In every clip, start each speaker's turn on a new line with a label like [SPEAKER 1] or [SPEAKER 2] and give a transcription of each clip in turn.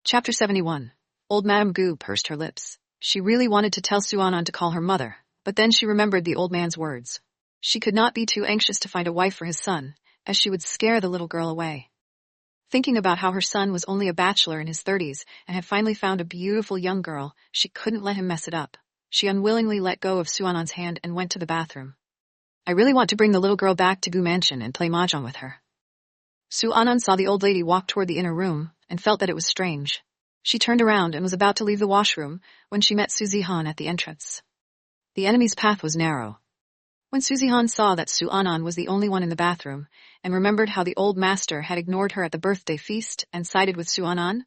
[SPEAKER 1] Chapter 71. Old Madame Gu pursed her lips. She really wanted to tell Suanan to call her mother, but then she remembered the old man's words. She could not be too anxious to find a wife for his son, as she would scare the little girl away. Thinking about how her son was only a bachelor in his 30s and had finally found a beautiful young girl, she couldn't let him mess it up. She unwillingly let go of Suanan's hand and went to the bathroom. I really want to bring the little girl back to Gu Mansion and play mahjong with her. Suanan saw the old lady walk toward the inner room and felt that it was strange. She turned around and was about to leave the washroom when she met Su Zihan at the entrance. The enemy's path was narrow. When Su Zihan saw that Suanan was the only one in the bathroom and remembered how the old master had ignored her at the birthday feast and sided with Suanan,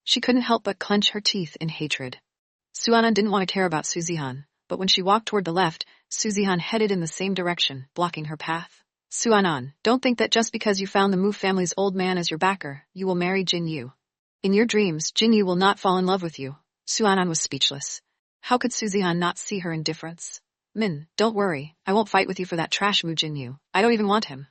[SPEAKER 1] she couldn't help but clench her teeth in hatred. Suanan didn't want to care about Su Zihan, but when she walked toward the left, Su Zihan headed in the same direction, blocking her path. Suanan, don't think that just because you found the Mu family's old man as your backer, you will marry Jin Yu. In your dreams, Jin Yu will not fall in love with you. Suanan was speechless. How could Su Zihan not see her indifference? Min, don't worry, I won't fight with you for that trash Mu Jin Yu. I don't even want him.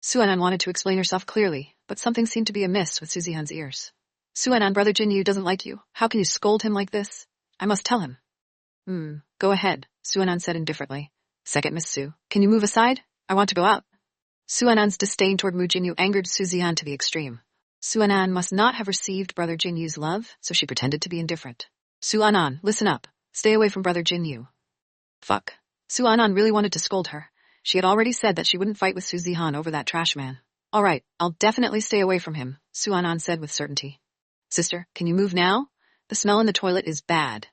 [SPEAKER 1] Suanan wanted to explain herself clearly, but something seemed to be amiss with Su Zihan's ears. Suanan, brother Jin Yu doesn't like you. How can you scold him like this? I must tell him. Go ahead, Suanan said indifferently. Second Miss Su, can you move aside? I want to go out. Suanan's disdain toward Mu Jin Yu angered Su Zihan to the extreme. Suanan must not have received brother Jin Yu's love, so she pretended to be indifferent. Suanan, listen up. Stay away from brother Jin Yu. Fuck. Suanan really wanted to scold her. She had already said that she wouldn't fight with Su Zihan over that trash man. All right, I'll definitely stay away from him, Suanan said with certainty. Sister, can you move now? The smell in the toilet is bad.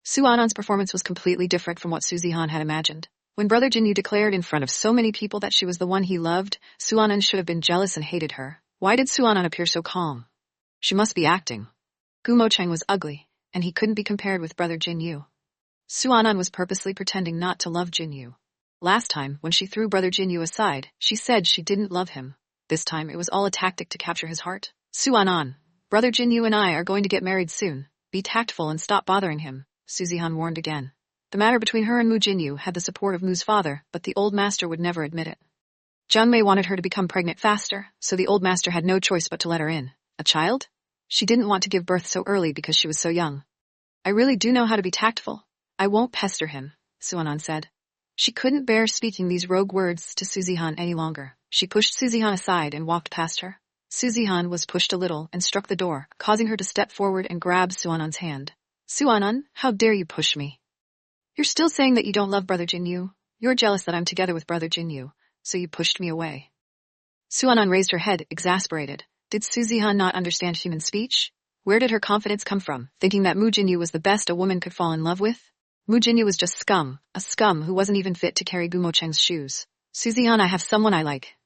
[SPEAKER 1] Suanan's performance was completely different from what Su Zihan had imagined. When brother Jin Yu declared in front of so many people that she was the one he loved, Suanan should have been jealous and hated her. Why did Suanan appear so calm? She must be acting. Gu Mocheng was ugly, and he couldn't be compared with brother Jin Yu. Suanan was purposely pretending not to love Jin Yu. Last time, when she threw brother Jin Yu aside, she said she didn't love him. This time, it was all a tactic to capture his heart. Suanan, brother Jin Yu and I are going to get married soon. Be tactful and stop bothering him, Su Zihan warned again. The matter between her and Mu Jin Yu had the support of Mu's father, but the old master would never admit it. Jiang Mei wanted her to become pregnant faster, so the old master had no choice but to let her in. A child? She didn't want to give birth so early because she was so young. I really do know how to be tactful. I won't pester him, Suanan said. She couldn't bear speaking these rogue words to Su Zihan any longer. She pushed Su Zihan aside and walked past her. Su Zihan was pushed a little and struck the door, causing her to step forward and grab Suanan's hand. Suanan, how dare you push me? You're still saying that you don't love brother Jin Yu. You're jealous that I'm together with brother Jin Yu, so you pushed me away. Suanan raised her head, exasperated. Did Su Zihan not understand human speech? Where did her confidence come from, thinking that Mu Jin Yu was the best a woman could fall in love with? Mu Jin Yu was just scum, a scum who wasn't even fit to carry Gu Mocheng's shoes. Su Zihan, I have someone I like.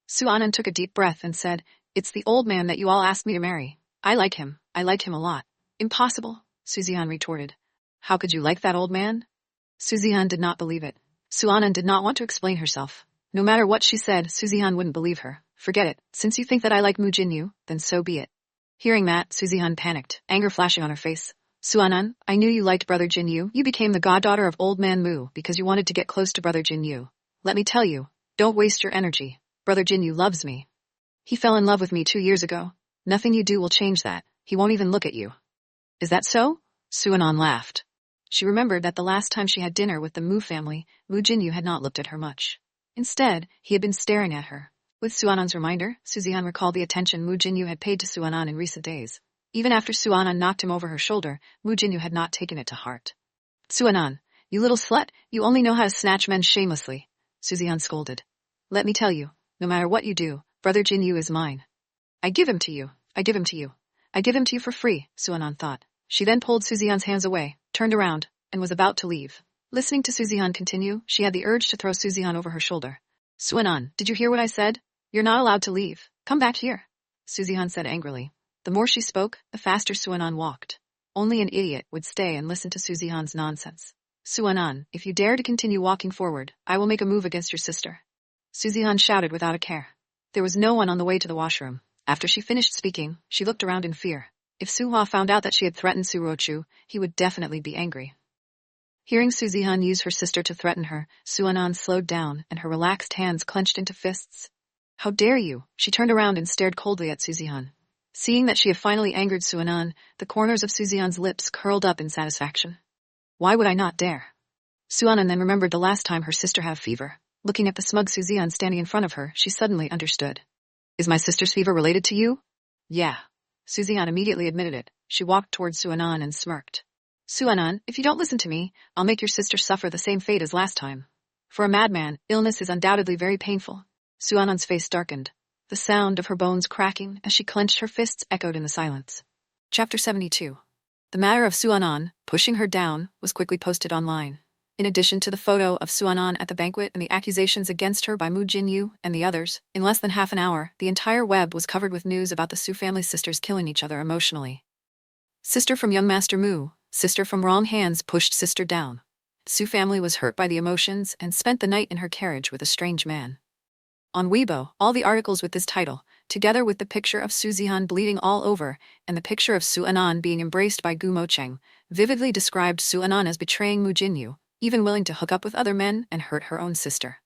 [SPEAKER 1] Suanan took a deep breath and said, It's the old man that you all asked me to marry. I like him a lot. Impossible, Su Zihan retorted. How could you like that old man? Su Zihan did not believe it. Suanan did not want to explain herself. No matter what she said, Su Zihan wouldn't believe her. Forget it. Since you think that I like Mu Jin Yu, then so be it. Hearing that, Su Zihan panicked, anger flashing on her face. Suanan, I knew you liked brother Jin Yu. You became the goddaughter of old man Mu because you wanted to get close to brother Jin Yu. Let me tell you, don't waste your energy. Brother Jin Yu loves me. He fell in love with me 2 years ago. Nothing you do will change that. He won't even look at you. Is that so? Suanan laughed. She remembered that the last time she had dinner with the Mu family, Mu Jin Yu had not looked at her much. Instead, he had been staring at her. With Suanan's reminder, Su Zihan recalled the attention Mu Jin Yu had paid to Suanan in recent days. Even after Suanan knocked him over her shoulder, Mu Jin Yu had not taken it to heart. Suanan, you little slut, you only know how to snatch men shamelessly, Su Zihan scolded. Let me tell you, no matter what you do, brother Jin Yu is mine. I give him to you. I give him to you. I give him to you for free, Suanan thought. She then pulled Su Zihan's hands away, turned around, and was about to leave. Listening to Su Zihan continue, she had the urge to throw Su Zihan over her shoulder. Suanan, did you hear what I said? You're not allowed to leave. Come back here, Su Zihan said angrily. The more she spoke, the faster Suanan walked. Only an idiot would stay and listen to Su Zihan's nonsense. Suanan, if you dare to continue walking forward, I will make a move against your sister. Su Zihan shouted without a care. There was no one on the way to the washroom. After she finished speaking, she looked around in fear. If Su Hua found out that she had threatened Su Rochu, he would definitely be angry. Hearing Su Zihan use her sister to threaten her, Suanan slowed down and her relaxed hands clenched into fists. How dare you? She turned around and stared coldly at Su Zihan. Seeing that she had finally angered Suanan, the corners of Suzian's lips curled up in satisfaction. Why would I not dare? Suanan then remembered the last time her sister had a fever. Looking at the smug Suzian standing in front of her, she suddenly understood. Is my sister's fever related to you? Yeah. Suzian immediately admitted it. She walked towards Suanan and smirked. Suanan, if you don't listen to me, I'll make your sister suffer the same fate as last time. For a madman, illness is undoubtedly very painful. Suanan's face darkened. The sound of her bones cracking as she clenched her fists echoed in the silence. Chapter 72. The matter of Suanan, pushing her down, was quickly posted online. In addition to the photo of Suanan at the banquet and the accusations against her by Mu Jinyu and the others, in less than half an hour, the entire web was covered with news about the Su family sisters killing each other emotionally. Sister from young Master Mu, sister from wrong hands pushed sister down. Su family was hurt by the emotions and spent the night in her carriage with a strange man. On Weibo, all the articles with this title, together with the picture of Su Zihan bleeding all over and the picture of Su Anan being embraced by Gu Mocheng, vividly described Su Anan as betraying Mu Jinyu, even willing to hook up with other men and hurt her own sister.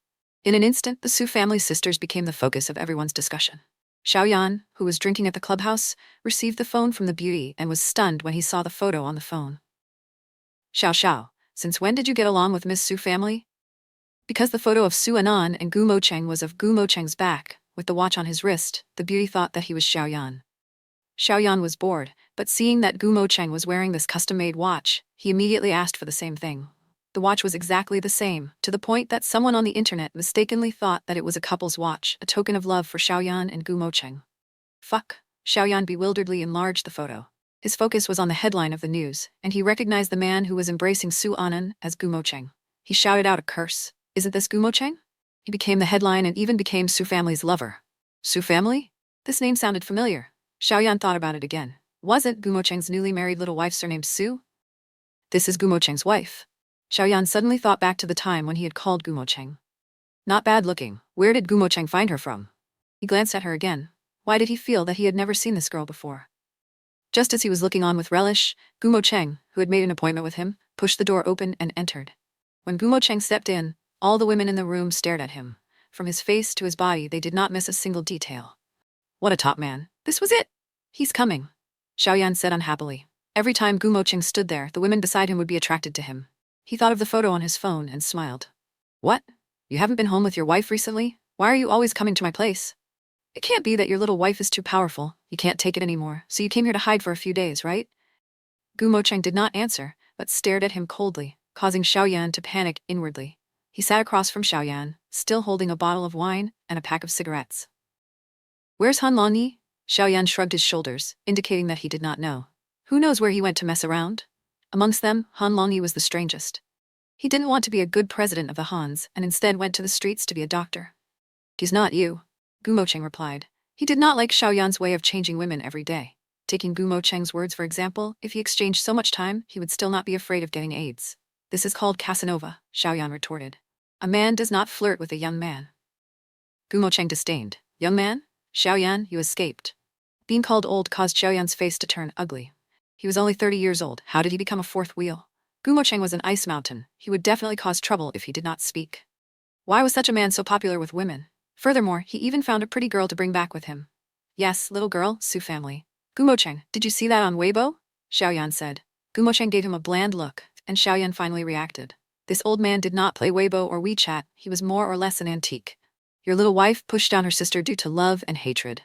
[SPEAKER 1] In an instant, the Su family sisters became the focus of everyone's discussion. Xiaoyan, who was drinking at the clubhouse, received the phone from the beauty and was stunned when he saw the photo on the phone. Xiao, since when did you get along with Miss Su family? Because the photo of Su Anan and Gu Mocheng was of Gu Mocheng's back, with the watch on his wrist, the beauty thought that he was Xiaoyan. Xiaoyan was bored, but seeing that Gu Mocheng was wearing this custom-made watch, he immediately asked for the same thing. The watch was exactly the same, to the point that someone on the internet mistakenly thought that it was a couple's watch, a token of love for Xiaoyan and Gu Mocheng. Fuck. Xiaoyan bewilderedly enlarged the photo. His focus was on the headline of the news, and he recognized the man who was embracing Su Anan as Gu Mocheng. He shouted out a curse. Isn't this Gu Mocheng? He became the headline and even became Su family's lover. Su family? This name sounded familiar. Xiaoyan thought about it again. Wasn't Gu Mocheng's newly married little wife surnamed Su? This is Gu Mocheng's wife. Xiaoyan suddenly thought back to the time when he had called Gu Mocheng. Not bad looking. Where did Gu Mocheng find her from? He glanced at her again. Why did he feel that he had never seen this girl before? Just as he was looking on with relish, Gu Mocheng, who had made an appointment with him, pushed the door open and entered. When Gu Mocheng stepped in, all the women in the room stared at him. From his face to his body, they did not miss a single detail. What a top man. This was it. He's coming, Xiaoyan said unhappily. Every time Gu Mocheng stood there, the women beside him would be attracted to him. He thought of the photo on his phone and smiled. What? You haven't been home with your wife recently? Why are you always coming to my place? It can't be that your little wife is too powerful. You can't take it anymore, so you came here to hide for a few days, right? Gu Mocheng did not answer, but stared at him coldly, causing Xiaoyan to panic inwardly. He sat across from Xiaoyan, still holding a bottle of wine and a pack of cigarettes. Where's Han Longyi? Xiaoyan shrugged his shoulders, indicating that he did not know. Who knows where he went to mess around? Amongst them, Han Longyi was the strangest. He didn't want to be a good president of the Hans and instead went to the streets to be a doctor. He's not you, Gu Mocheng replied. He did not like Xiaoyan's way of changing women every day. Taking Gu Mocheng's words for example, if he exchanged so much time, he would still not be afraid of getting AIDS. This is called Casanova, Xiaoyan retorted. A man does not flirt with a young man. Gu Mocheng disdained. Young man? Xiaoyan, you escaped. Being called old caused Xiaoyan's face to turn ugly. He was only 30 years old. How did he become a fourth wheel? Gu Mocheng was an ice mountain. He would definitely cause trouble if he did not speak. Why was such a man so popular with women? Furthermore, he even found a pretty girl to bring back with him. Yes, little girl, Su family. Gu Mocheng, did you see that on Weibo? Xiaoyan said. Gu Mocheng gave him a bland look, and Xiaoyan finally reacted. This old man did not play Weibo or WeChat. He was more or less an antique. Your little wife pushed down her sister due to love and hatred.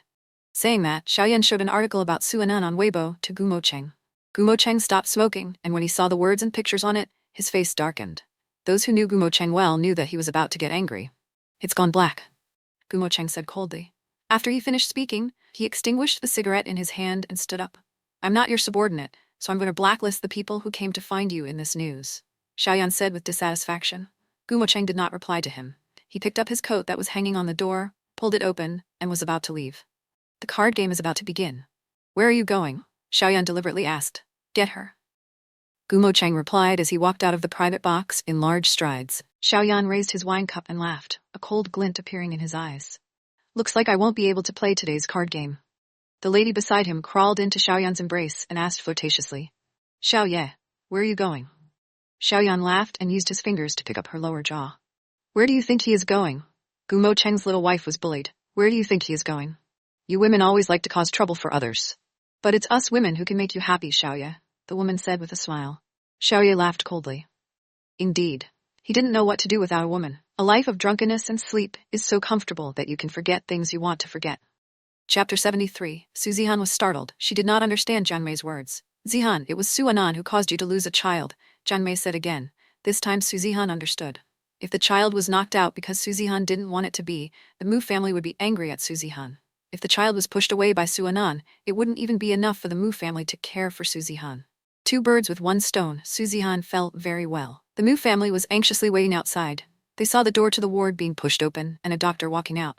[SPEAKER 1] Saying that, Xiaoyan showed an article about Su Anan on Weibo to Gu Mocheng. Gu Mocheng stopped smoking, and when he saw the words and pictures on it, his face darkened. Those who knew Gu Mocheng well knew that he was about to get angry. It's gone black, Gu Mocheng said coldly. After he finished speaking, he extinguished the cigarette in his hand and stood up. I'm not your subordinate, so I'm going to blacklist the people who came to find you in this news, Xiaoyan said with dissatisfaction. Gu Mocheng did not reply to him. He picked up his coat that was hanging on the door, pulled it open, and was about to leave. The card game is about to begin. Where are you going? Xiaoyan deliberately asked. Get her. Gu Mocheng replied as he walked out of the private box in large strides. Xiaoyan raised his wine cup and laughed, a cold glint appearing in his eyes. Looks like I won't be able to play today's card game. The lady beside him crawled into Xiaoyan's embrace and asked flirtatiously. Xiao Ye, where are you going? Xiaoyan laughed and used his fingers to pick up her lower jaw. Where do you think he is going? Gu Mocheng's little wife was bullied. Where do you think he is going? You women always like to cause trouble for others. But it's us women who can make you happy, Xiaoye, the woman said with a smile. Xiaoye laughed coldly. Indeed. He didn't know what to do without a woman. A life of drunkenness and sleep is so comfortable that you can forget things you want to forget. Chapter 73. Su Zihan was startled. She did not understand Jian Mei's words. Zihan, it was Su Anan who caused you to lose a child, Jian Mei said again. This time Su Zihan understood. If the child was knocked out because Su Zihan didn't want it to be, the Mu family would be angry at Su Zihan. If the child was pushed away by Su Anan, it wouldn't even be enough for the Mu family to care for Su Zihan. Two birds with one stone, Su Zihan felt very well. The Mu family was anxiously waiting outside. They saw the door to the ward being pushed open and a doctor walking out.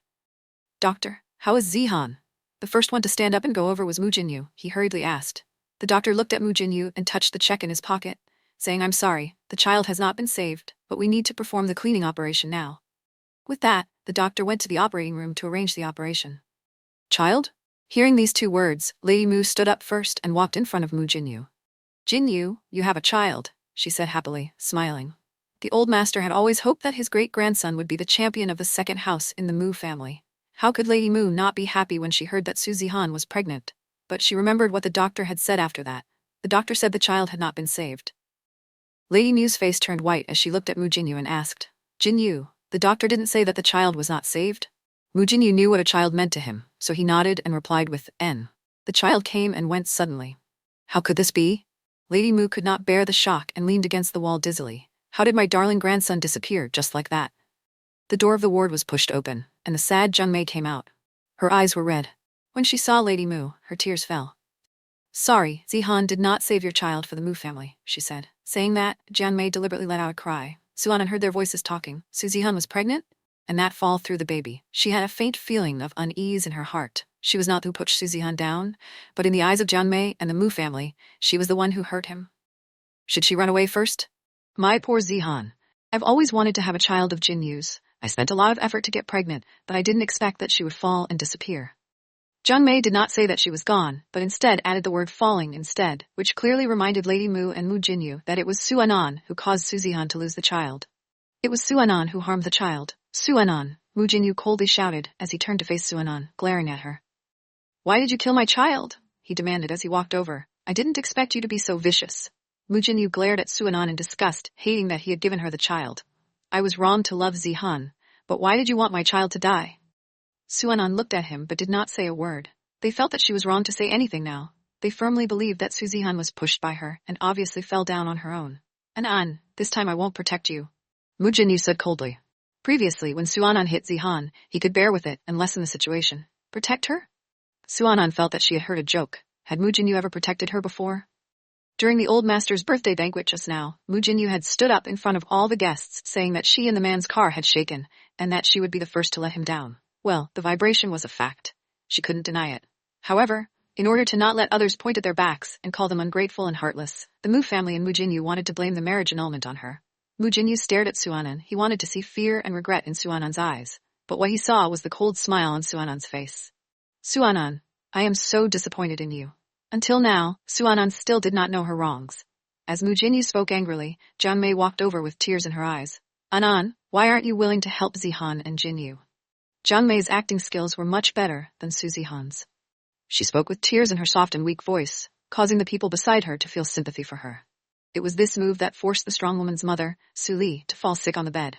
[SPEAKER 1] Doctor, how is Zihan? The first one to stand up and go over was Mu Jinyu, he hurriedly asked. The doctor looked at Mu Jinyu and touched the check in his pocket, saying, I'm sorry, the child has not been saved, but we need to perform the cleaning operation now. With that, the doctor went to the operating room to arrange the operation. Child? Hearing these two words, Lady Mu stood up first and walked in front of Mu Jinyu. Jinyu, you have a child, she said happily, smiling. The old master had always hoped that his great-grandson would be the champion of the second house in the Mu family. How could Lady Mu not be happy when she heard that Su Zihan was pregnant? But she remembered what the doctor had said after that. The doctor said the child had not been saved. Lady Mu's face turned white as she looked at Mu Jinyu and asked, Jinyu, the doctor didn't say that the child was not saved? Mu Jinyu knew what a child meant to him, so he nodded and replied with, N. The child came and went suddenly. How could this be? Lady Mu could not bear the shock and leaned against the wall dizzily. How did my darling grandson disappear just like that? The door of the ward was pushed open, and the sad Jian Mei came out. Her eyes were red. When she saw Lady Mu, her tears fell. Sorry, Zihan did not save your child for the Mu family, she said. Saying that, Jian Mei deliberately let out a cry. Su Anan heard their voices talking. Su Zihan was pregnant? And that fall through the baby. She had a faint feeling of unease in her heart. She was not the who pushed Su Zihan down, but in the eyes of Jian Mei and the Mu family, she was the one who hurt him. Should she run away first? My poor Zihan. I've always wanted to have a child of Jinyu's. I spent a lot of effort to get pregnant, but I didn't expect that she would fall and disappear. Jian Mei did not say that she was gone, but instead added the word falling instead, which clearly reminded Lady Mu and Mu Jinyu that it was Su Anan who caused Su Zihan to lose the child. It was Su Anan who harmed the child. Su Anan, Mu Jinyu coldly shouted as he turned to face Su Anan, glaring at her. Why did you kill my child? He demanded as he walked over. I didn't expect you to be so vicious. Mu Jinyu glared at Su Anan in disgust, hating that he had given her the child. I was wrong to love Zihan, but why did you want my child to die? Su Anan looked at him but did not say a word. They felt that she was wrong to say anything now. They firmly believed that Su Zihan was pushed by her and obviously fell down on her own. Anan, this time I won't protect you. Mu Jinyu said coldly. Previously, when Su Anan hit Zihan, he could bear with it and lessen the situation. Protect her? Su Anan felt that she had heard a joke. Had Mu Jinyu ever protected her before? During the old master's birthday banquet just now, Mu Jinyu had stood up in front of all the guests saying that she and the man's car had shaken, and that she would be the first to let him down. Well, the vibration was a fact. She couldn't deny it. However, in order to not let others point at their backs and call them ungrateful and heartless, the Mu family and Mu Jinyu wanted to blame the marriage annulment on her. Mu Jinyu stared at Su Anan. He wanted to see fear and regret in Su Anan's eyes, but what he saw was the cold smile on Su Anan's face. Su Anan, I am so disappointed in you. Until now, Su Anan still did not know her wrongs. As Mu Jinyu spoke angrily, Jian Mei walked over with tears in her eyes. Anan, why aren't you willing to help Zihan and Jinyu? Jian Mei's acting skills were much better than Su Zihan's. She spoke with tears in her soft and weak voice, causing the people beside her to feel sympathy for her. It was this move that forced the strong woman's mother, Su Li, to fall sick on the bed.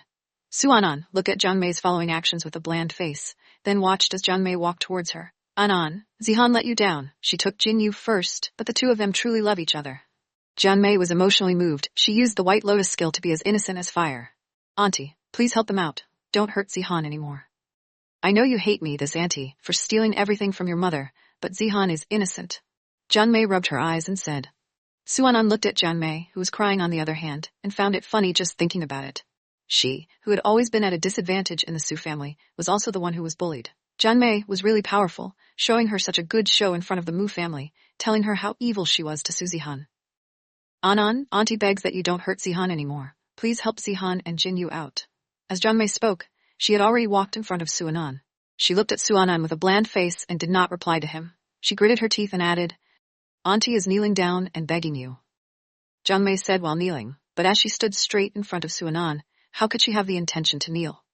[SPEAKER 1] Su Anan looked at Jian Mei's following actions with a bland face, then watched as Jian Mei walked towards her. Anan, Zihan let you down. She took Jinyu first, but the two of them truly love each other. Jian Mei was emotionally moved. She used the White Lotus skill to be as innocent as fire. Auntie, please help them out. Don't hurt Zihan anymore. I know you hate me, this auntie, for stealing everything from your mother, but Zihan is innocent. Jian Mei rubbed her eyes and said. Su Anan looked at Jian Mei, who was crying on the other hand, and found it funny just thinking about it. She, who had always been at a disadvantage in the Su family, was also the one who was bullied. Jian Mei was really powerful, showing her such a good show in front of the Mu family, telling her how evil she was to Su Zihan. Anan, auntie begs that you don't hurt Zihan anymore. Please help Zihan and Jinyu out. As Jian Mei spoke, she had already walked in front of Su Anan. She looked at Su Anan with a bland face and did not reply to him. She gritted her teeth and added, Auntie is kneeling down and begging you. Jian Mei said while kneeling, but as she stood straight in front of Su Anan, how could she have the intention to kneel?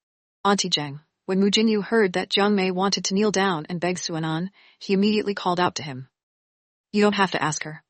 [SPEAKER 1] Auntie Zheng, When Mu Jinyu heard that Jiang Mei wanted to kneel down and beg Suanan, he immediately called out to him. You don't have to ask her.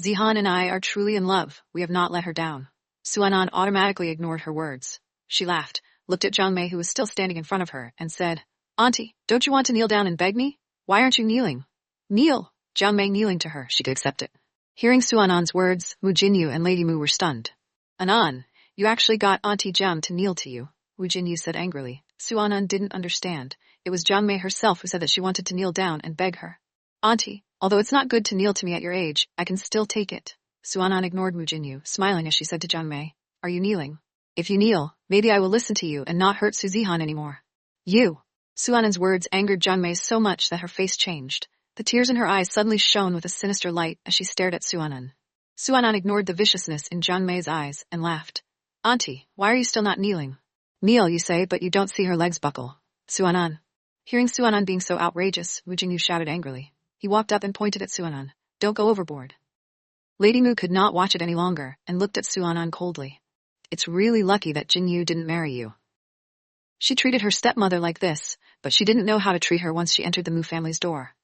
[SPEAKER 1] Zihan and I are truly in love. We have not let her down. Suanan automatically ignored her words. She laughed, looked at Jiang Mei who was still standing in front of her, and said, Auntie, don't you want to kneel down and beg me? Why aren't you kneeling? Kneel. Jiang Mei kneeling to her, she could accept it. Hearing Suanan's words, Mu Jinyu and Lady Mu were stunned. Anan, you actually got Auntie Jiang to kneel to you, Mu Jinyu said angrily. Suanan didn't understand. It was Jiang Mei herself who said that she wanted to kneel down and beg her. Auntie, although it's not good to kneel to me at your age, I can still take it. Suanan ignored Mu Jinyu, smiling as she said to Jiang Mei, Are you kneeling? If you kneel, maybe I will listen to you and not hurt Su Zihan anymore. You! Suanan's words angered Jiang Mei so much that her face changed. The tears in her eyes suddenly shone with a sinister light as she stared at Suanan. Suanan ignored the viciousness in Jiang Mei's eyes and laughed. Auntie, why are you still not kneeling? Kneel, you say, but you don't see her legs buckle. Suanan. Hearing Suanan being so outrageous, Mu Jinyu shouted angrily. He walked up and pointed at Suanan. Don't go overboard. Lady Mu could not watch it any longer and looked at Suanan coldly. It's really lucky that Jinyu didn't marry you. She treated her stepmother like this, but she didn't know how to treat her once she entered the Mu family's door.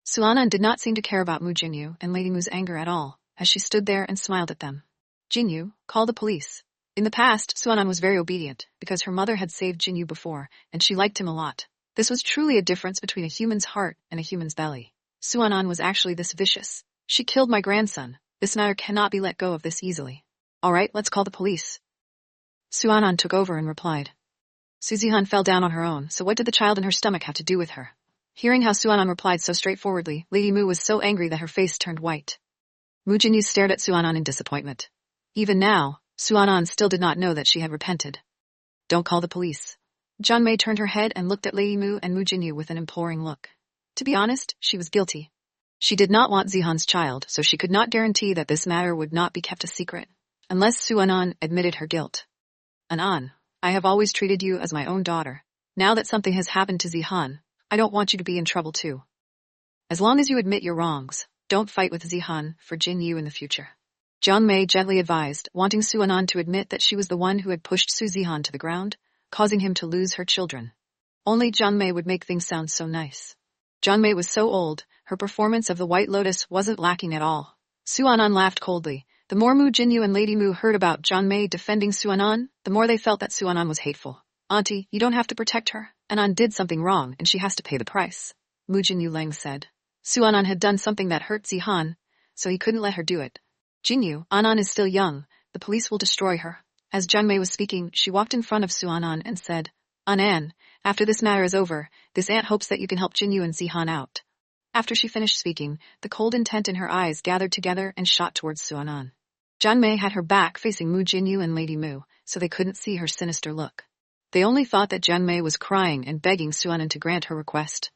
[SPEAKER 1] Suanan did not seem to care about Mu Jinyu and Lady Mu's anger at all, as she stood there and smiled at them. Jinyu, call the police. In the past, Suanan was very obedient, because her mother had saved Jinyu before, and she liked him a lot. This was truly a difference between a human's heart and a human's belly. Suanan was actually this vicious. She killed my grandson. This matter cannot be let go of this easily. All right, let's call the police. Suanan took over and replied. Su Zihan fell down on her own, so what did the child in her stomach have to do with her? Hearing how Suanan replied so straightforwardly, Lady Mu was so angry that her face turned white. Mu Jinyu stared at Suanan in disappointment. Even now, Suanan still did not know that she had repented. Don't call the police. Jiang Mei turned her head and looked at Lady Mu and Mu Jinyu with an imploring look. To be honest, she was guilty. She did not want Zihan's child, so she could not guarantee that this matter would not be kept a secret, unless Suanan admitted her guilt. Anan, I have always treated you as my own daughter. Now that something has happened to Zihan, I don't want you to be in trouble too. As long as you admit your wrongs, don't fight with Zihan for Jinyu in the future. Jiang Mei gently advised, wanting Suanan to admit that she was the one who had pushed Su Zihan to the ground, causing him to lose her children. Only Jiang Mei would make things sound so nice. Jiang Mei was so old, her performance of the White Lotus wasn't lacking at all. Suanan laughed coldly. The more Mu Jinyu and Lady Mu heard about Jiang Mei defending Suanan, the more they felt that Suanan was hateful. Auntie, you don't have to protect her. Anan did something wrong and she has to pay the price. Mu Jinyu Leng said. Suanan had done something that hurt Zihan, so he couldn't let her do it. Jinyu, Anan is still young. The police will destroy her. As Jiang Mei was speaking, she walked in front of Suanan and said, Anan, after this matter is over, this aunt hopes that you can help Jinyu and Zihan out. After she finished speaking, the cold intent in her eyes gathered together and shot towards Suanan. Jiang Mei had her back facing Mu Jinyu and Lady Mu, so they couldn't see her sinister look. They only thought that Jiang Mei was crying and begging Suanan to grant her request.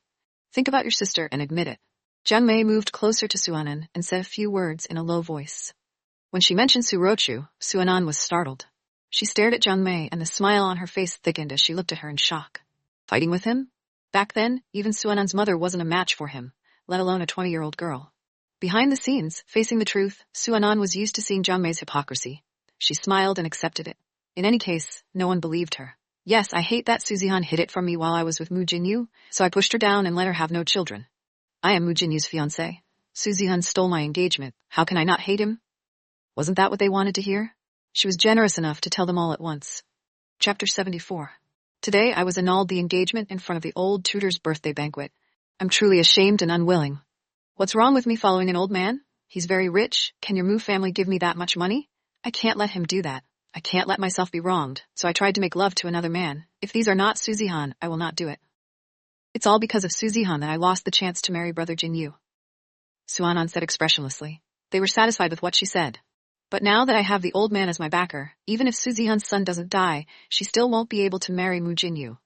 [SPEAKER 1] Think about your sister and admit it. Jiang Mei moved closer to Suanan and said a few words in a low voice. When she mentioned Surochu, Suanan was startled. She stared at Jiang Mei and the smile on her face thickened as she looked at her in shock. Fighting with him? Back then, even Suanan's mother wasn't a match for him, let alone a 20-year-old girl. Behind the scenes, facing the truth, Suanan was used to seeing Jiang Mei's hypocrisy. She smiled and accepted it. In any case, no one believed her. Yes, I hate that Su Zihan hid it from me while I was with Mu Jinyu, so I pushed her down and let her have no children. I am Mu Jinyu's fiancé. Su Zihan stole my engagement. How can I not hate him? Wasn't that what they wanted to hear? She was generous enough to tell them all at once. Chapter 74. Today I was annulled the engagement in front of the old tutor's birthday banquet. I'm truly ashamed and unwilling. What's wrong with me following an old man? He's very rich. Can your Mu family give me that much money? I can't let him do that. I can't let myself be wronged, so I tried to make love to another man. If these are not Su Zihan, I will not do it. It's all because of Su Zihan that I lost the chance to marry brother Jinyu. Suanan said expressionlessly. They were satisfied with what she said. But now that I have the old man as my backer, even if Su Zihan's son doesn't die, she still won't be able to marry Mu Jinyu.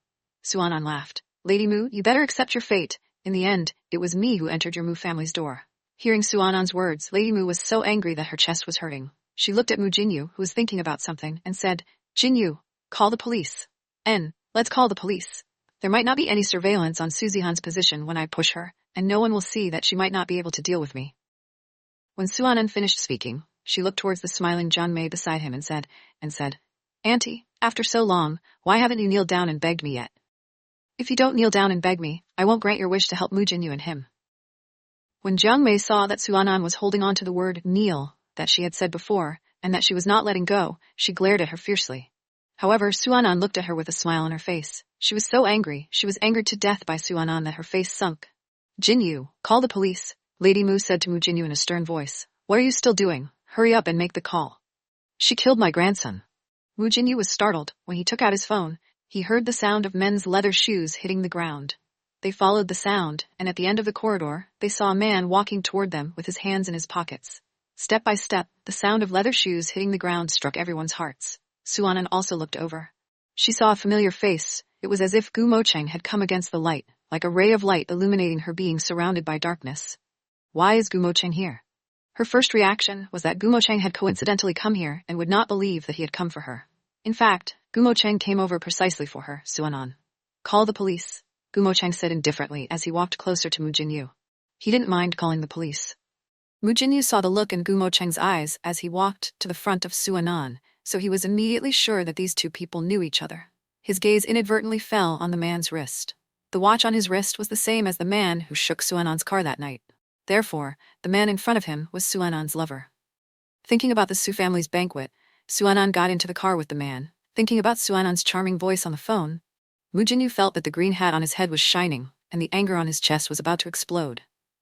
[SPEAKER 1] Suanan laughed. Lady Mu, you better accept your fate. In the end, it was me who entered your Mu family's door. Hearing Suanan's words, Lady Mu was so angry that her chest was hurting. She looked at Mu Jinyu, who was thinking about something, and said, Jinyu, call the police. Let's call the police. There might not be any surveillance on Su Zihan's position when I push her, and no one will see that she might not be able to deal with me. When Suanan finished speaking, she looked towards the smiling Jiang Mei beside him and said, Auntie, after so long, why haven't you kneeled down and begged me yet? If you don't kneel down and beg me, I won't grant your wish to help Mu Jinyu and him. When Jiang Mei saw that Suanan was holding on to the word kneel that she had said before, and that she was not letting go, she glared at her fiercely. However, Suanan looked at her with a smile on her face. She was so angry, she was angered to death by Suanan that her face sunk. Jinyu, call the police, Lady Mu said to Mu Jinyu in a stern voice. What are you still doing? Hurry up and make the call. She killed my grandson. Mu Jinyu was startled. When he took out his phone, he heard the sound of men's leather shoes hitting the ground. They followed the sound, and at the end of the corridor, they saw a man walking toward them with his hands in his pockets. Step by step, the sound of leather shoes hitting the ground struck everyone's hearts. Suanan also looked over. She saw a familiar face. It was as if Gu Mocheng had come against the light, like a ray of light illuminating her being surrounded by darkness. Why is Gu Mocheng here? Her first reaction was that Gu Mocheng had coincidentally come here and would not believe that he had come for her. In fact, Gu Mocheng came over precisely for her, Suanan. Call the police, Gu Mocheng said indifferently as he walked closer to Mu Jinyu. He didn't mind calling the police. Mu Jinyu saw the look in Gu Mocheng's eyes as he walked to the front of Suanan, so he was immediately sure that these two people knew each other. His gaze inadvertently fell on the man's wrist. The watch on his wrist was the same as the man who shook Suanan's car that night. Therefore, the man in front of him was Suanan's lover. Thinking about the Su family's banquet, Suanan got into the car with the man. Thinking about Suanan's charming voice on the phone, Mu Jinyu felt that the green hat on his head was shining, and the anger on his chest was about to explode.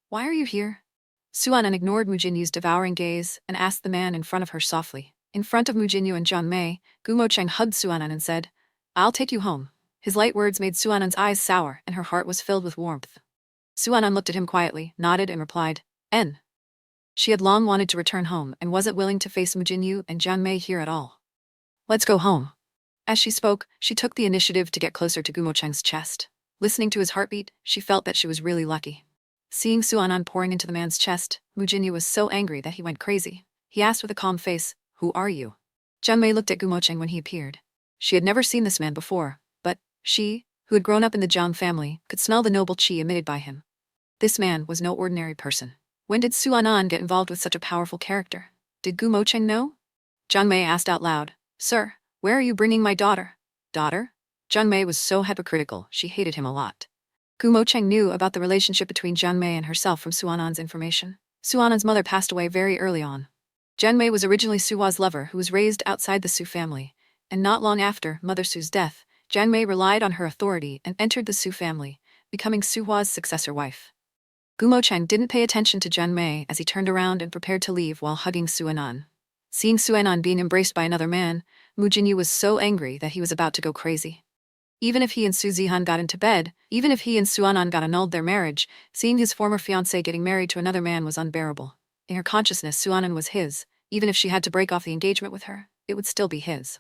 [SPEAKER 1] Why are you here? Suanan ignored Mu Jinyu's devouring gaze and asked the man in front of her softly. In front of Mu Jinyu and Jiang Mei, Gu Mocheng hugged Suanan and said, I'll take you home. His light words made Suanan's eyes sour, and her heart was filled with warmth. Suanan looked at him quietly, nodded and replied, N. She had long wanted to return home and wasn't willing to face Mu Jinyu and Jiang Mei here at all. Let's go home. As she spoke, she took the initiative to get closer to Gu Mocheng's chest. Listening to his heartbeat, she felt that she was really lucky. Seeing Suanan pouring into the man's chest, Mu Jinyu was so angry that he went crazy. He asked with a calm face, Who are you? Jiang Mei looked at Gu Mocheng when he appeared. She had never seen this man before, but she, who had grown up in the Jiang family, could smell the noble qi emitted by him. This man was no ordinary person. When did Suanan get involved with such a powerful character? Did Gu Mocheng know? Jiang Mei asked out loud, Sir, where are you bringing my daughter? Daughter? Jiang Mei was so hypocritical, she hated him a lot. Gu Mocheng knew about the relationship between Jiang Mei and herself from Suanan's information. Suanan's mother passed away very early on. Jiang Mei was originally Suhua's lover who was raised outside the Su family, and not long after Mother Su's death, Jiang Mei relied on her authority and entered the Su family, becoming Suhua's successor wife. Gu Mocheng didn't pay attention to Jiang Mei as he turned around and prepared to leave while hugging Suanan. Seeing Suanan being embraced by another man, Mu Jinyu was so angry that he was about to go crazy. Even if he and Su Zihan got into bed, even if he and Suanan got annulled their marriage, seeing his former fiancé getting married to another man was unbearable. In her consciousness, Suanan was his. Even if she had to break off the engagement with her, it would still be his.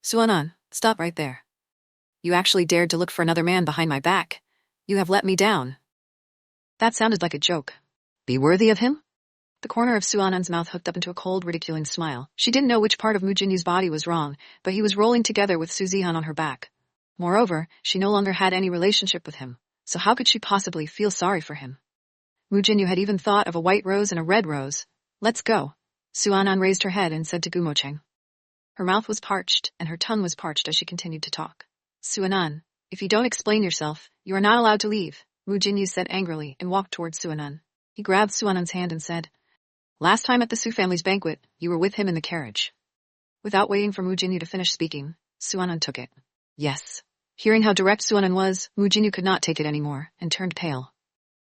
[SPEAKER 1] Suanan, stop right there. You actually dared to look for another man behind my back. You have let me down. That sounded like a joke. Be worthy of him? The corner of Suanan's mouth hooked up into a cold, ridiculing smile. She didn't know which part of Mu Jinyu's body was wrong, but he was rolling together with Su Zihan on her back. Moreover, she no longer had any relationship with him, so how could she possibly feel sorry for him? Mu Jinyu had even thought of a white rose and a red rose. Let's go. Suanan raised her head and said to Gu Mocheng. Her mouth was parched, and her tongue was parched as she continued to talk. Suanan, if you don't explain yourself, you are not allowed to leave, Mu Jinyu said angrily and walked towards Suanan. He grabbed Suanan's hand and said, Last time at the Su family's banquet, you were with him in the carriage. Without waiting for Mu Jinyu to finish speaking, Suanan took it. Yes. Hearing how direct Suanan was, Mu Jinyu could not take it anymore, and turned pale.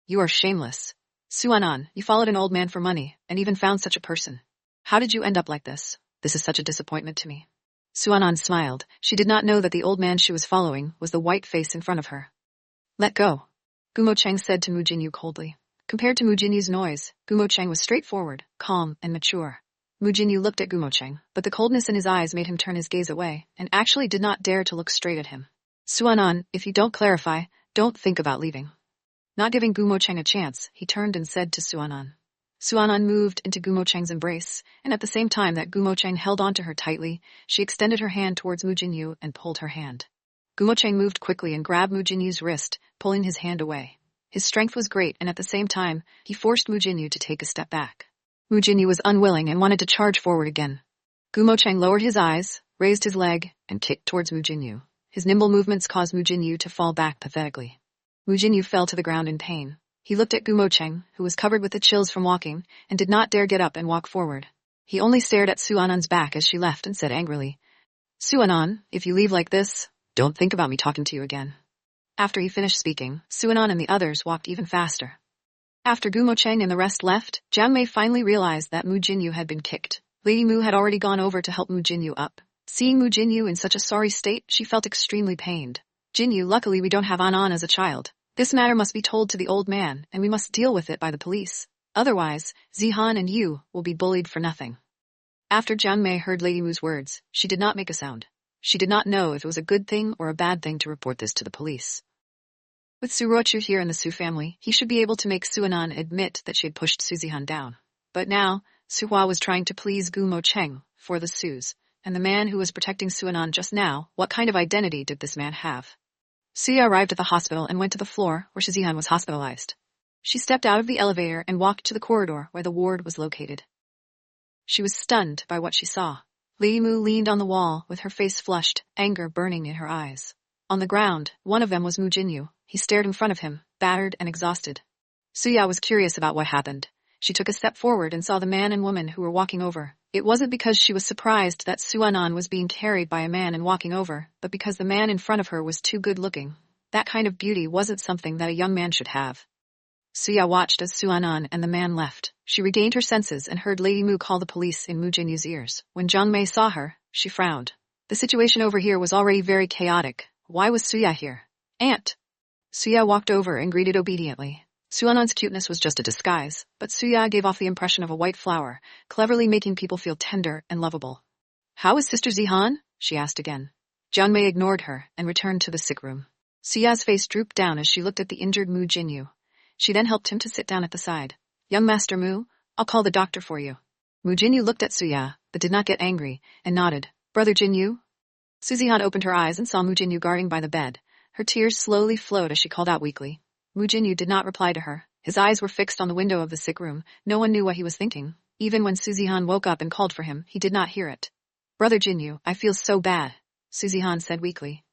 [SPEAKER 1] You are shameless. Suanan, you followed an old man for money, and even found such a person. How did you end up like this? This is such a disappointment to me. Suanan smiled. She did not know that the old man she was following was the white face in front of her. Let go. Gu Mocheng said to Mu Jinyu coldly. Compared to Mu Jinyu's noise, Gu Mocheng was straightforward, calm, and mature. Mu Jinyu looked at Gu Mocheng, but the coldness in his eyes made him turn his gaze away, and actually did not dare to look straight at him. Suanan, if you don't clarify, don't think about leaving. Not giving Gu Mocheng a chance, he turned and said to Suanan. Suanan moved into Gu Mocheng's embrace, and at the same time that Gu Mocheng held onto her tightly, she extended her hand towards Mu Jinyu and pulled her hand. Gu Mocheng moved quickly and grabbed Mu Jinyu's wrist, pulling his hand away. His strength was great, and at the same time, he forced Mu Jinyu to take a step back. Mu Jinyu was unwilling and wanted to charge forward again. Gu Mocheng lowered his eyes, raised his leg, and kicked towards Mu Jinyu. His nimble movements caused Mu Jinyu to fall back pathetically. Mu Jinyu fell to the ground in pain. He looked at Gumo Cheng, who was covered with the chills from walking, and did not dare get up and walk forward. He only stared at Su Anan's back as she left and said angrily, "Su Anan, if you leave like this, don't think about me talking to you again." After he finished speaking, Su Anan and the others walked even faster. After Gumo Cheng and the rest left, Jiang Mei finally realized that Mu Jinyu had been kicked. Lady Mu had already gone over to help Mu Jinyu up. Seeing Mu Jinyu in such a sorry state, she felt extremely pained. "Jinyu, luckily we don't have Anan as a child. This matter must be told to the old man, and we must deal with it by the police. Otherwise, Zihan and you will be bullied for nothing." After Jiang Mei heard Lady Mu's words, she did not make a sound. She did not know if it was a good thing or a bad thing to report this to the police. With Su Ruochu here in the Su family, he should be able to make Su Anan admit that she had pushed Su Zihan down. But now, Su Hua was trying to please Gumo Cheng for the Sus, and the man who was protecting Su Anan just now, what kind of identity did this man have? Suya arrived at the hospital and went to the floor where Su Zihan was hospitalized. She stepped out of the elevator and walked to the corridor where the ward was located. She was stunned by what she saw. Lady Mu leaned on the wall with her face flushed, anger burning in her eyes. On the ground, one of them was Mu Jinyu. He stared in front of him, battered and exhausted. Suya was curious about what happened. She took a step forward and saw the man and woman who were walking over. It wasn't because she was surprised that Su Anan was being carried by a man and walking over, but because the man in front of her was too good-looking. That kind of beauty wasn't something that a young man should have. Suya watched as Su Anan and the man left. She regained her senses and heard Lady Mu call the police in Mu Jinyu's ears. When Jiang Mei saw her, she frowned. The situation over here was already very chaotic. Why was Suya here? "Aunt!" Suya walked over and greeted obediently. Su Anan's cuteness was just a disguise, but Suya gave off the impression of a white flower, cleverly making people feel tender and lovable. "How is Sister Zihan?" she asked again. Jiang Mei ignored her and returned to the sick room. Suya's face drooped down as she looked at the injured Mu Jinyu. She then helped him to sit down at the side. "Young Master Mu, I'll call the doctor for you." Mu Jinyu looked at Suya, but did not get angry, and nodded. "Brother Jinyu?" Su Zihan opened her eyes and saw Mu Jinyu guarding by the bed. Her tears slowly flowed as she called out weakly. Mu Jinyu did not reply to her. His eyes were fixed on the window of the sick room. No one knew what he was thinking. Even when Su Zihan woke up and called for him, he did not hear it. "Brother Jinyu, I feel so bad," Su Zihan said weakly.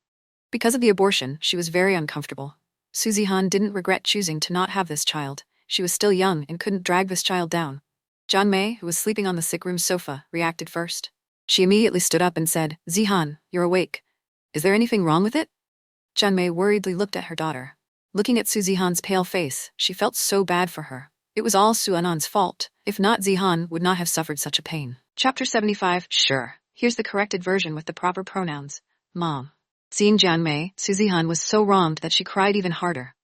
[SPEAKER 1] Because of the abortion, she was very uncomfortable. Su Zihan didn't regret choosing to not have this child. She was still young and couldn't drag this child down. Jiang Mei, who was sleeping on the sick room sofa, reacted first. She immediately stood up and said, "Zihan, you're awake. Is there anything wrong with it?" Jiang Mei worriedly looked at her daughter. Looking at Su Zihan's pale face, she felt so bad for her. It was all Su Anan's fault. If not, Zihan would not have suffered such a pain. Chapter 75. Sure. Here's the corrected version with the proper pronouns. Mom. Seeing Jiang Mei, Su Zihan was so wronged that she cried even harder.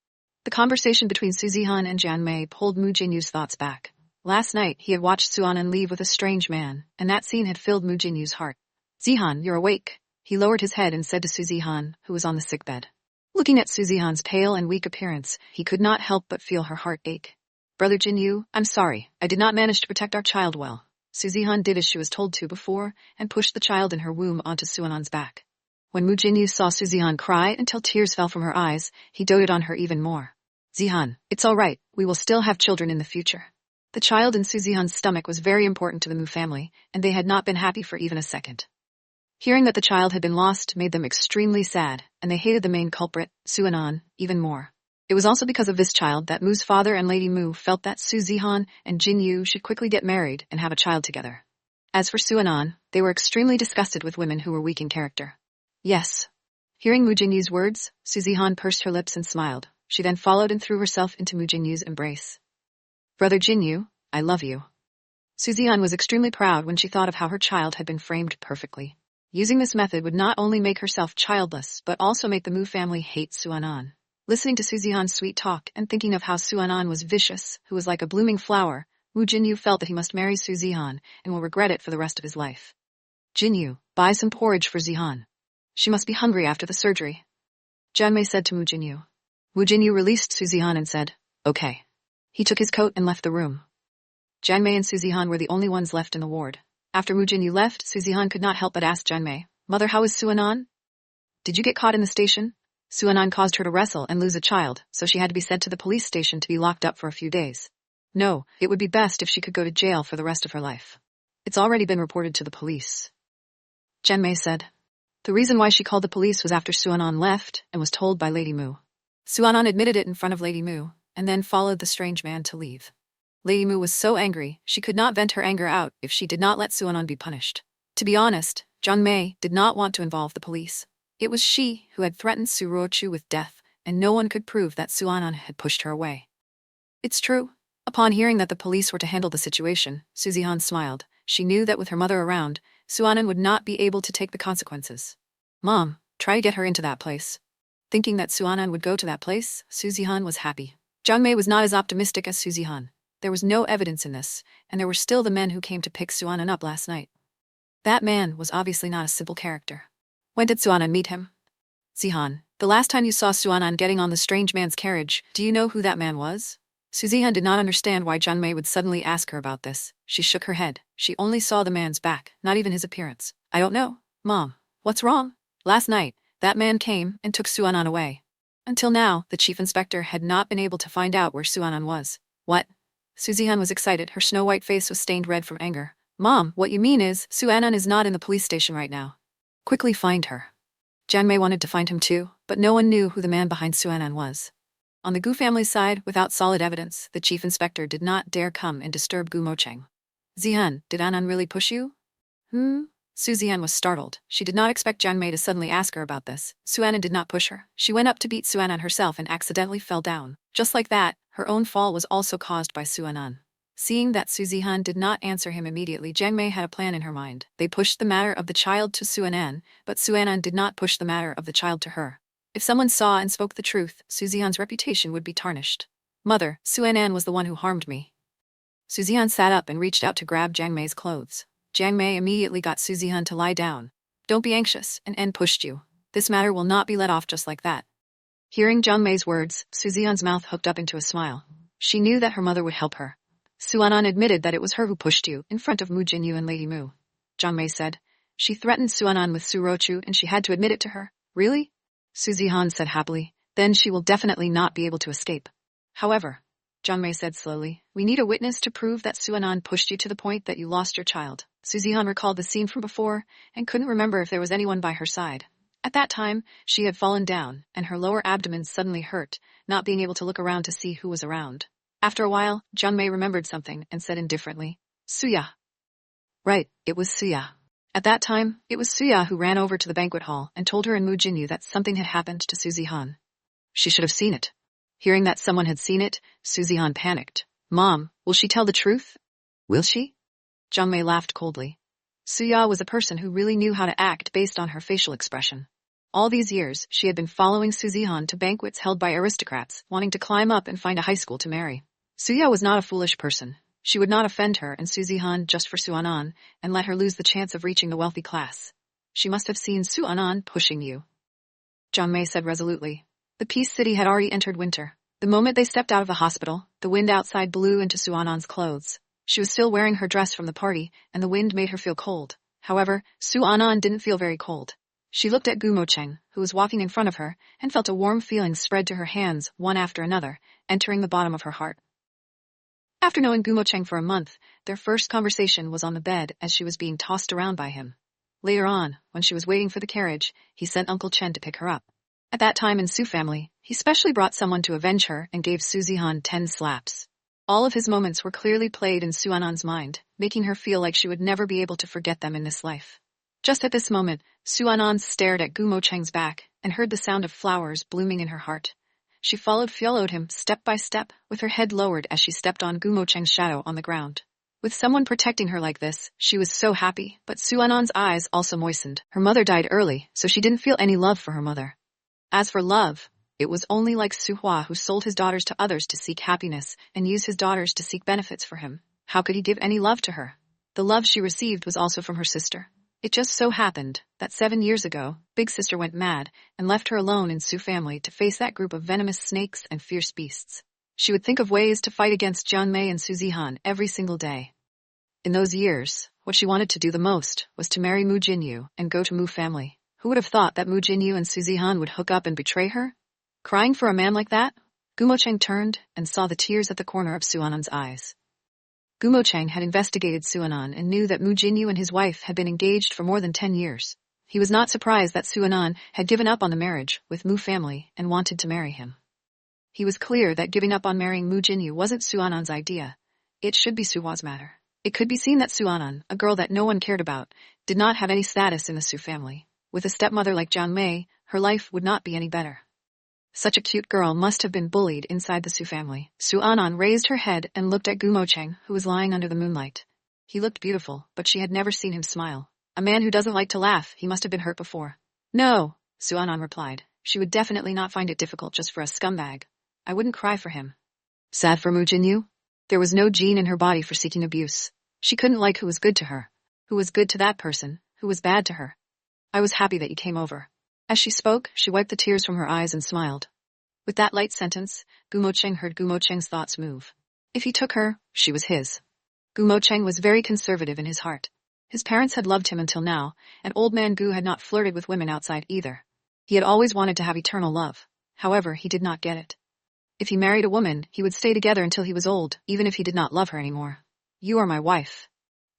[SPEAKER 1] The conversation between Su Zihan and Jiang Mei pulled Mu Jinyu's thoughts back. Last night, he had watched Su Anan leave with a strange man, and that scene had filled Mu Jinyu's heart. "Zihan, you're awake." He lowered his head and said to Su Zihan, who was on the sickbed. Looking at Su Zihan's pale and weak appearance, he could not help but feel her heart ache. "Brother Jinyu, I'm sorry. I did not manage to protect our child well." Su Zihan did as she was told to before, and pushed the child in her womb onto Su Anan's back. When Mu Jinyu saw Su Zihan cry until tears fell from her eyes, he doted on her even more. "Zihan, it's all right. We will still have children in the future." The child in Su Zihan's stomach was very important to the Mu family, and they had not been happy for even a second. Hearing that the child had been lost made them extremely sad, and they hated the main culprit, Su Anan, even more. It was also because of this child that Mu's father and Lady Mu felt that Su Zihan and Jinyu should quickly get married and have a child together. As for Su Anan, they were extremely disgusted with women who were weak in character. "Yes." Hearing Mu Jinyu's words, Su Zihan pursed her lips and smiled. She then followed and threw herself into Mu Jinyu's embrace. "Brother Jinyu, I love you." Su Zihan was extremely proud when she thought of how her child had been framed perfectly. Using this method would not only make herself childless, but also make the Mu family hate Su Anan. Listening to Su Zihan's sweet talk and thinking of how Su Anan was vicious, who was like a blooming flower, Mu Jinyu felt that he must marry Su Zihan and will regret it for the rest of his life. "Jinyu, buy some porridge for Zihan. She must be hungry after the surgery," Jiang Mei said to Mu Jinyu. Mu Jinyu released Su Zihan and said, "Okay." He took his coat and left the room. Jiang Mei and Su Zihan were the only ones left in the ward. After Mu Jinyu left, Su Zihan could not help but ask Jiang Mei, "Mother, how is Su Anan? Did you get caught in the station?" Su Anan caused her to wrestle and lose a child, so she had to be sent to the police station to be locked up for a few days. No, it would be best if she could go to jail for the rest of her life. It's already been reported to the police, Jiang Mei said. The reason why she called the police was after Suanon left and was told by Lady Mu. Suanon admitted it in front of Lady Mu, and then followed the strange man to leave. Lady Mu was so angry, she could not vent her anger out if she did not let Suanon be punished. To be honest, Jiang Mei did not want to involve the police. It was she who had threatened Su Ruochu with death, and no one could prove that Suanon had pushed her away. It's true. Upon hearing that the police were to handle the situation, Su Zihan smiled. She knew that with her mother around, Suanon would not be able to take the consequences. Mom, try to get her into that place. Thinking that Suanon would go to that place, Su Zihan was happy. Jiang Mei was not as optimistic as Su Zihan. There was no evidence in this, and there were still the men who came to pick Suanon up last night. That man was obviously not a simple character. When did Suanon meet him? Zihan, the last time you saw Suanon getting on the strange man's carriage, do you know who that man was? Su Zihan did not understand why Jiang Mei would suddenly ask her about this. She shook her head. She only saw the man's back, not even his appearance. I don't know. Mom, what's wrong? Last night, that man came and took Suanon away. Until now, the chief inspector had not been able to find out where Suanon was. What? Su Zihan was excited. Her snow-white face was stained red from anger. Mom, what you mean is, Suanon is not in the police station right now. Quickly find her. Jiang Mei wanted to find him too, but no one knew who the man behind Suanon was. On the Gu family's side, without solid evidence, the chief inspector did not dare come and disturb Gu Mocheng. Zihan, did Anan really push you? Su Zihan was startled. She did not expect Jiang Mei to suddenly ask her about this. Suanon did not push her. She went up to beat Suanon herself and accidentally fell down. Just like that, her own fall was also caused by Suanon. Seeing that Su Zihan did not answer him immediately, Jiang Mei had a plan in her mind. They pushed the matter of the child to Suanon, but Suanon did not push the matter of the child to her. If someone saw and spoke the truth, Su Zihan's reputation would be tarnished. Mother, Suanon was the one who harmed me. Su Zihan sat up and reached out to grab Jiang Mei's clothes. Jiang Mei immediately got Su Zihan to lie down. Don't be anxious, an N pushed you. This matter will not be let off just like that. Hearing Jiang Mei's words, Su Zihan's mouth hooked up into a smile. She knew that her mother would help her. Suanon admitted that it was her who pushed you, in front of Mu Jinyu and Lady Mu. Jiang Mei said. She threatened Suanon with Su Ruochu and she had to admit it to her. Really? Su Zihan said happily. Then she will definitely not be able to escape. However, Jiang Mei said slowly, we need a witness to prove that Suanon pushed you to the point that you lost your child. Su Zihan recalled the scene from before and couldn't remember if there was anyone by her side. At that time, she had fallen down, and her lower abdomen suddenly hurt, not being able to look around to see who was around. After a while, Jiang Mei remembered something and said indifferently, Suya. Right, it was Suya. At that time, it was Suya who ran over to the banquet hall and told her and Mu Jinyu that something had happened to Su Zihan. She should have seen it. Hearing that someone had seen it, Su Zihan panicked. Mom, will she tell the truth? Will she? Jiang Mei laughed coldly. Suya was a person who really knew how to act based on her facial expression. All these years, she had been following Su Zihan to banquets held by aristocrats, wanting to climb up and find a high school to marry. Suya was not a foolish person. She would not offend her and Su Zihan just for Suanon and let her lose the chance of reaching the wealthy class. She must have seen Suanon pushing you. Jiang Mei said resolutely. The Peace City had already entered winter. The moment they stepped out of the hospital, the wind outside blew into Suanon's clothes. She was still wearing her dress from the party, and the wind made her feel cold. However, Suanon didn't feel very cold. She looked at Gu Mocheng, who was walking in front of her, and felt a warm feeling spread to her hands, one after another, entering the bottom of her heart. After knowing Gu Mocheng for a month, their first conversation was on the bed as she was being tossed around by him. Later on, when she was waiting for the carriage, he sent Uncle Chen to pick her up. At that time in Su family, he specially brought someone to avenge her and gave Su Zihan 10 slaps. All of his moments were clearly played in Suanon's mind, making her feel like she would never be able to forget them in this life. Just at this moment, Suanon stared at Gu Mocheng's back and heard the sound of flowers blooming in her heart. She followed him step by step, with her head lowered as she stepped on Gu Mocheng's shadow on the ground. With someone protecting her like this, she was so happy, but Suanon's eyes also moistened. Her mother died early, so she didn't feel any love for her mother. As for love, it was only like Su Hua who sold his daughters to others to seek happiness and used his daughters to seek benefits for him. How could he give any love to her? The love she received was also from her sister. It just so happened that 7 years ago, Big Sister went mad and left her alone in Su family to face that group of venomous snakes and fierce beasts. She would think of ways to fight against Jiang Mei and Su Zihan every single day. In those years, what she wanted to do the most was to marry Mu Jinyu and go to Mu family. Who would have thought that Mu Jinyu and Su Zihan would hook up and betray her? Crying for a man like that? Gu Mocheng turned and saw the tears at the corner of Suanon's eyes. Gu Mocheng had investigated Suanon and knew that Mu Jinyu and his wife had been engaged for more than 10 years. He was not surprised that Suanan had given up on the marriage with Mu family and wanted to marry him. He was clear that giving up on marrying Mu Jinyu wasn't Suanan's idea. It should be Suwa's matter. It could be seen that Suanan, a girl that no one cared about, did not have any status in the Su family. With a stepmother like Jiang Mei, her life would not be any better. Such a cute girl must have been bullied inside the Su family. Suanan raised her head and looked at Gumo Cheng, who was lying under the moonlight. He looked beautiful, but she had never seen him smile. A man who doesn't like to laugh, he must have been hurt before. No, Suanan replied. She would definitely not find it difficult just for a scumbag. I wouldn't cry for him. Sad for Mu Jinyu? There was no gene in her body for seeking abuse. She couldn't like who was good to her. Who was good to that person, who was bad to her. I was happy that you came over. As she spoke, she wiped the tears from her eyes and smiled. With that light sentence, Gumo Cheng heard Gumo Cheng's thoughts move. If he took her, she was his. Gumo Cheng was very conservative in his heart. His parents had loved him until now, and old man Gu had not flirted with women outside either. He had always wanted to have eternal love. However, he did not get it. If he married a woman, he would stay together until he was old, even if he did not love her anymore. You are my wife,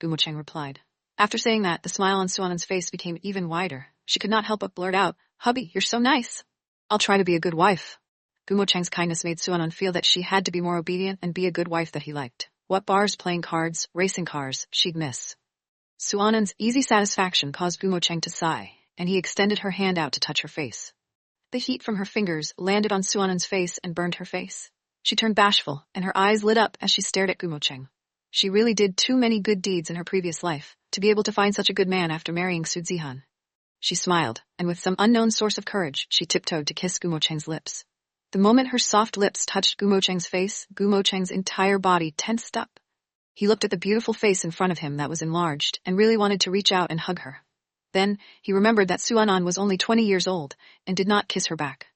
[SPEAKER 1] Gumo Cheng replied. After saying that, the smile on Suanan's face became even wider. She could not help but blurt out, Hubby, you're so nice. I'll try to be a good wife. Gumo Cheng's kindness made Suanan feel that she had to be more obedient and be a good wife that he liked. What bars, playing cards, racing cars, she'd miss. Suanan's easy satisfaction caused Gumo Cheng to sigh, and he extended her hand out to touch her face. The heat from her fingers landed on Suanan's face and burned her face. She turned bashful, and her eyes lit up as she stared at Gumo Cheng. She really did too many good deeds in her previous life to be able to find such a good man after marrying Su Zihan. She smiled, and with some unknown source of courage, she tiptoed to kiss Gumo Cheng's lips. The moment her soft lips touched Gumo Cheng's face, Gumo Cheng's entire body tensed up. He looked at the beautiful face in front of him that was enlarged and really wanted to reach out and hug her. Then, he remembered that Suanan was only 20 years old and did not kiss her back.